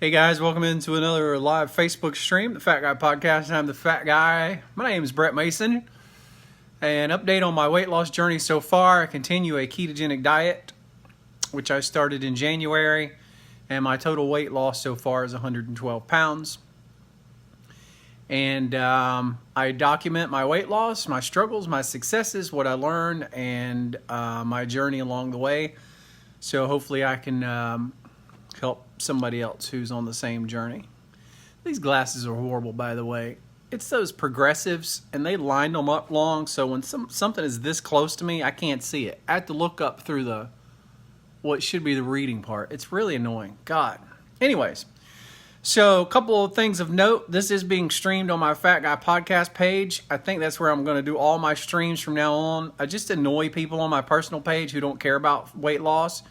Hey guys, welcome into another live Facebook stream, the Fat Guy Podcast. I'm the Fat Guy. My name is Brett Mason. An update on my weight loss journey so far. I continue a ketogenic diet, which I started in January, and my total weight loss so far is 112 pounds. And I document my weight loss, my struggles, my successes, what I learned, and my journey along the way. So hopefully I can help somebody else who's on the same journey. These glasses are horrible, by the way. It's those progressives, and they lined them up long, so when something is this close to me, I can't see it. I have to look up through what should be the reading part. It's really annoying. God. Anyways, so a couple of things of note. This is being streamed on my Fat Guy Podcast page. I think that's where I'm going to do all my streams from now on. I just annoy people on my personal page who don't care about weight loss.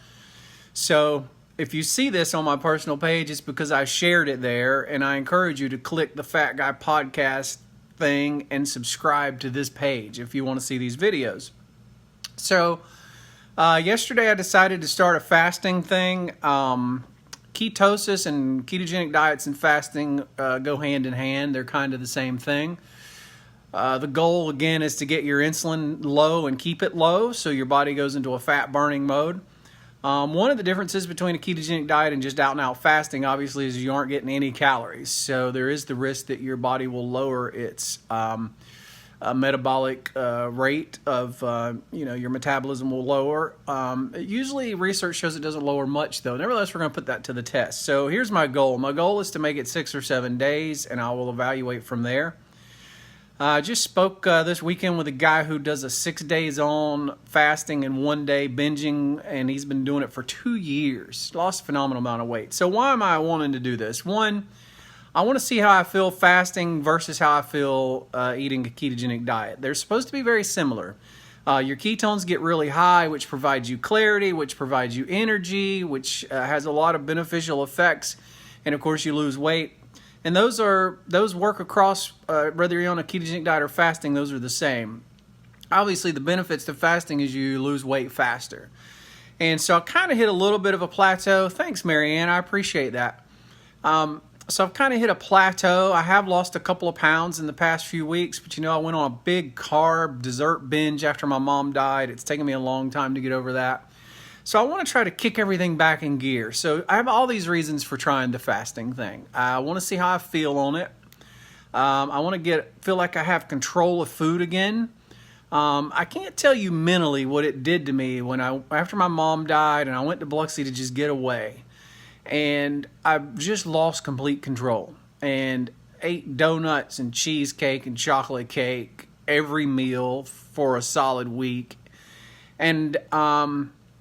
So if you see this on my personal page, it's because I shared it there, and I encourage you to click the Fat Guy Podcast thing and subscribe to this page if you want to see these videos. So yesterday I decided to start a fasting thing. Ketosis and ketogenic diets and fasting go hand in hand. They're kind of the same thing. The goal, again, is to get your insulin low and keep it low so your body goes into a fat-burning mode. One of the differences between a ketogenic diet and just out-and-out fasting, obviously, is you aren't getting any calories. So there is the risk that your body will lower its metabolic rate of, your metabolism will lower. Usually research shows it doesn't lower much, though. Nevertheless, we're going to put that to the test. So here's my goal. My goal is to make it 6 or 7 days, and I will evaluate from there. I just spoke this weekend with a guy who does a 6 days on fasting and 1 day binging, and he's been doing it for 2 years. Lost a phenomenal amount of weight. So why am I wanting to do this? One, I want to see how I feel fasting versus how I feel eating a ketogenic diet. They're supposed to be very similar. Your ketones get really high, which provides you clarity, which provides you energy, which has a lot of beneficial effects, and of course you lose weight. And those work across, whether you're on a ketogenic diet or fasting, those are the same. Obviously, the benefits to fasting is you lose weight faster. And so I kind of hit a little bit of a plateau. Thanks, Marianne. I appreciate that. So I've kind of hit a plateau. I have lost a couple of pounds in the past few weeks, but I went on a big carb dessert binge after my mom died. It's taken me a long time to get over that. So I want to try to kick everything back in gear. So I have all these reasons for trying the fasting thing. I want to see how I feel on it. I want to feel like I have control of food again. I can't tell you mentally what it did to me after my mom died and I went to Biloxi to just get away. And I just lost complete control and ate donuts and cheesecake and chocolate cake every meal for a solid week. And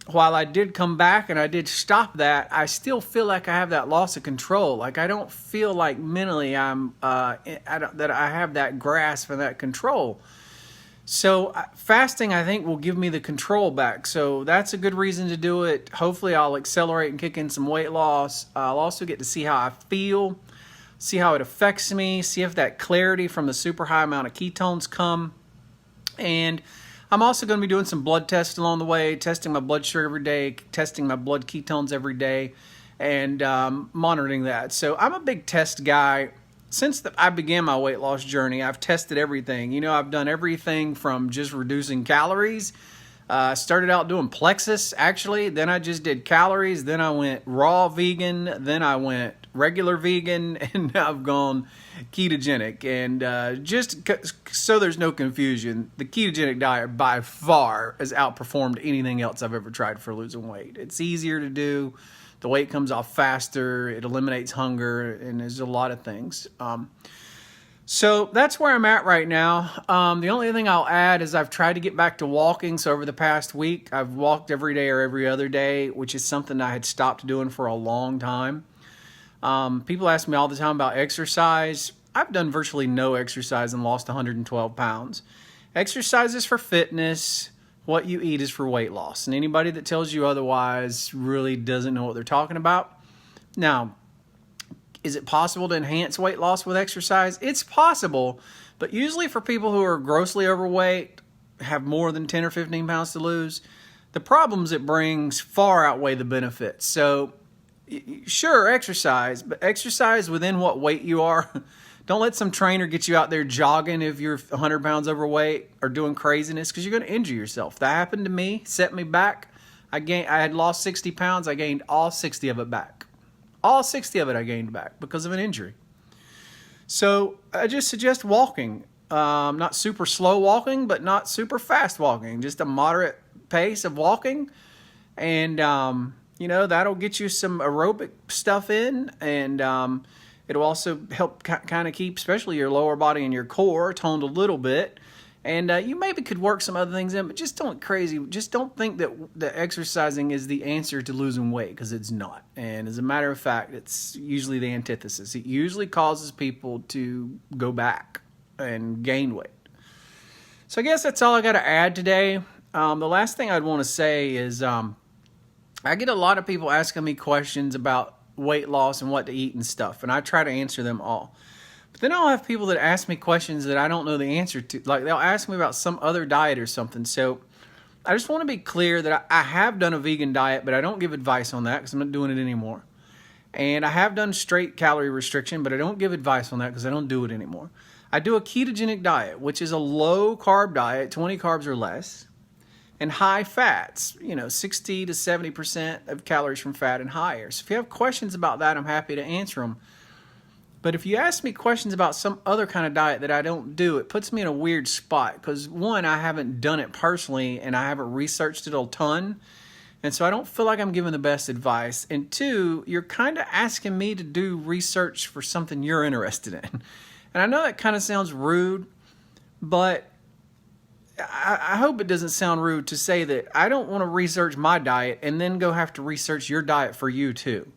while I did come back and I did stop that, I still feel like I have that loss of control. Like I don't feel like mentally that I have that grasp and that control. So fasting, I think, will give me the control back. So that's a good reason to do it. Hopefully I'll accelerate and kick in some weight loss. I'll also get to see how I feel, see how it affects me, see if that clarity from the super high amount of ketones come. And I'm also going to be doing some blood tests along the way, testing my blood sugar every day, testing my blood ketones every day, and monitoring that. So I'm a big test guy. Since I began my weight loss journey, I've tested everything. I've done everything from just reducing calories. Started out doing plexus, actually. Then I just did calories. Then I went raw vegan. Then I went regular vegan. And now I've gone ketogenic. And just so there's no confusion, the ketogenic diet by far has outperformed anything else I've ever tried for losing weight. It's easier to do. The weight comes off faster. It eliminates hunger. And there's a lot of things. So that's where I'm at right now. The only thing I'll add is I've tried to get back to walking. So over the past week, I've walked every day or every other day, which is something I had stopped doing for a long time. People ask me all the time about exercise. I've done virtually no exercise and lost 112 pounds. Exercise is for fitness. What you eat is for weight loss. And anybody that tells you otherwise really doesn't know what they're talking about. Now, is it possible to enhance weight loss with exercise? It's possible, but usually for people who are grossly overweight, have more than 10 or 15 pounds to lose, the problems it brings far outweigh the benefits. So sure, exercise, but exercise within what weight you are. Don't let some trainer get you out there jogging if you're 100 pounds overweight or doing craziness, because you're going to injure yourself. That happened to me, set me back. I had lost 60 pounds. I gained all 60 of it back. All 60 of it I gained back because of an injury. So I just suggest walking. Not super slow walking, but not super fast walking. Just a moderate pace of walking. And, that'll get you some aerobic stuff in. And it'll also help kind of keep, especially your lower body and your core, toned a little bit. And you maybe could work some other things in, but just don't crazy. Just don't think that the exercising is the answer to losing weight, because it's not. And as a matter of fact, it's usually the antithesis. It usually causes people to go back and gain weight. So I guess that's all I got to add today. The last thing I'd want to say is I get a lot of people asking me questions about weight loss and what to eat and stuff, and I try to answer them all. But then I'll have people that ask me questions that I don't know the answer to. Like, they'll ask me about some other diet or something. So I just want to be clear that I have done a vegan diet, but I don't give advice on that because I'm not doing it anymore. And I have done straight calorie restriction, but I don't give advice on that because I don't do it anymore. I do a ketogenic diet, which is a low carb diet, 20 carbs or less, and high fats, 60 to 70% of calories from fat and higher. So if you have questions about that, I'm happy to answer them. But if you ask me questions about some other kind of diet that I don't do, it puts me in a weird spot because, one, I haven't done it personally and I haven't researched it a ton. And so I don't feel like I'm giving the best advice. And two, you're kind of asking me to do research for something you're interested in. And I know that kind of sounds rude, but I hope it doesn't sound rude to say that I don't want to research my diet and then go have to research your diet for you too.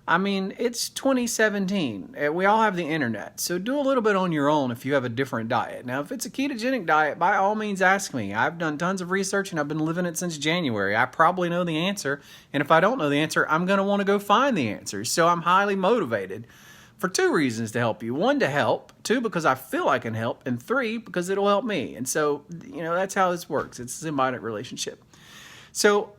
I mean, it's 2017. We all have the internet. So do a little bit on your own if you have a different diet. Now, if it's a ketogenic diet, by all means ask me. I've done tons of research and I've been living it since January. I probably know the answer. And if I don't know the answer, I'm going to want to go find the answer. So I'm highly motivated for two reasons to help you. One, to help. Two, because I feel I can help. And three, because it'll help me. And so, that's how this works. It's a symbiotic relationship. So,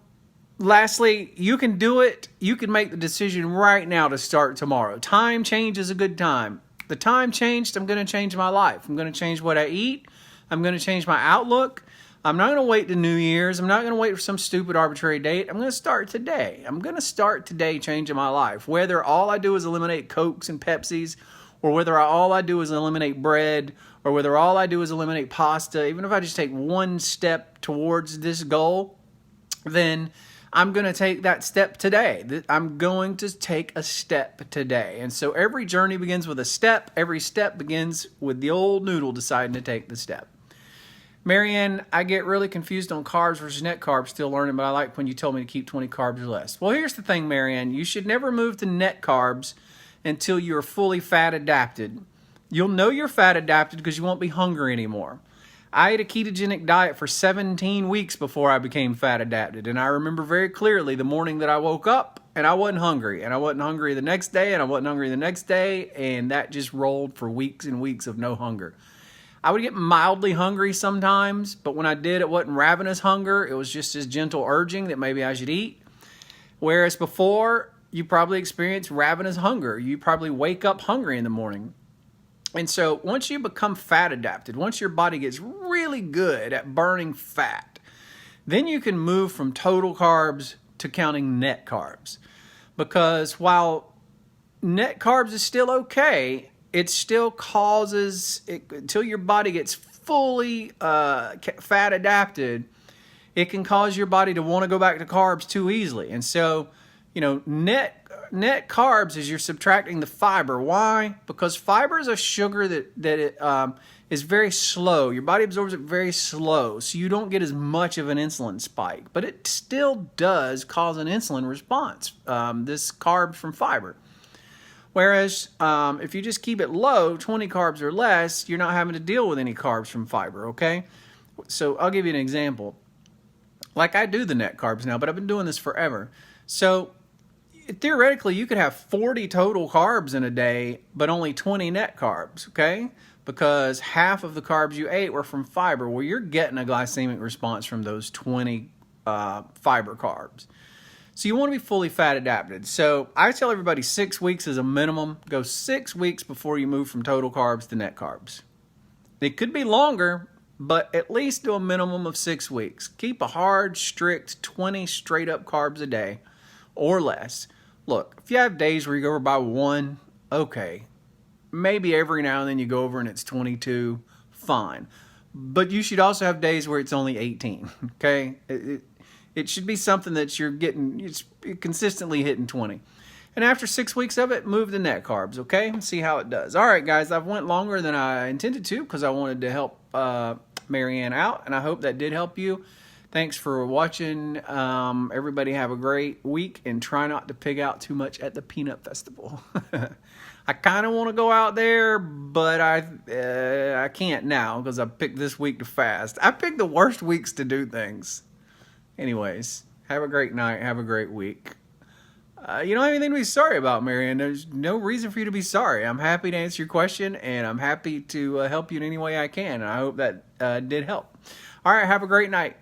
lastly, you can do it. You can make the decision right now to start tomorrow. Time change is a good time. The time changed, I'm going to change my life. I'm going to change what I eat. I'm going to change my outlook. I'm not going to wait to New Year's. I'm not going to wait for some stupid arbitrary date. I'm going to start today. I'm going to start today changing my life. Whether all I do is eliminate Cokes and Pepsis, or whether all I do is eliminate bread, or whether all I do is eliminate pasta, even if I just take one step towards this goal, then I'm going to take that step today. I'm going to take a step today. And so every journey begins with a step. Every step begins with the old noodle deciding to take the step. Marianne, I get really confused on carbs versus net carbs, still learning, but I like when you told me to keep 20 carbs or less. Well, here's the thing, Marianne. You should never move to net carbs until you're fully fat adapted. You'll know you're fat adapted because you won't be hungry anymore. I ate a ketogenic diet for 17 weeks before I became fat adapted. And I remember very clearly the morning that I woke up and I wasn't hungry. And I wasn't hungry the next day and I wasn't hungry the next day. And that just rolled for weeks and weeks of no hunger. I would get mildly hungry sometimes, but when I did, it wasn't ravenous hunger. It was just this gentle urging that maybe I should eat. Whereas before, you probably experience ravenous hunger. You probably wake up hungry in the morning. And so once you become fat adapted, once your body gets really good at burning fat, then you can move from total carbs to counting net carbs. Because while net carbs is still okay, it still causes, until your body gets fully fat adapted, it can cause your body to want to go back to carbs too easily. And so, net carbs is you're subtracting the fiber. Why? Because fiber is a sugar that is very slow. Your body absorbs it very slow, so you don't get as much of an insulin spike. But it still does cause an insulin response, this carbs from fiber. Whereas if you just keep it low, 20 carbs or less, you're not having to deal with any carbs from fiber, okay? So I'll give you an example. Like, I do the net carbs now, but I've been doing this forever. So theoretically, you could have 40 total carbs in a day, but only 20 net carbs, okay? Because half of the carbs you ate were from fiber. Well, you're getting a glycemic response from those 20 fiber carbs. So you want to be fully fat adapted. So I tell everybody 6 weeks is a minimum. Go 6 weeks before you move from total carbs to net carbs. It could be longer, but at least do a minimum of 6 weeks. Keep a hard, strict 20 straight up carbs a day or less. Look, if you have days where you go over by 1, okay. Maybe every now and then you go over and it's 22, fine. But you should also have days where it's only 18, okay? It should be something that you're consistently hitting 20. And after 6 weeks of it, move to net carbs, okay? See how it does. All right, guys, I've went longer than I intended to because I wanted to help Marianne out, and I hope that did help you. Thanks for watching. Everybody have a great week, and try not to pig out too much at the Peanut Festival. I kind of want to go out there, but I can't now because I picked this week to fast. I picked the worst weeks to do things. Anyways, have a great night. Have a great week. You don't have anything to be sorry about, Marianne. There's no reason for you to be sorry. I'm happy to answer your question, and I'm happy to help you in any way I can. And I hope that did help. All right, have a great night.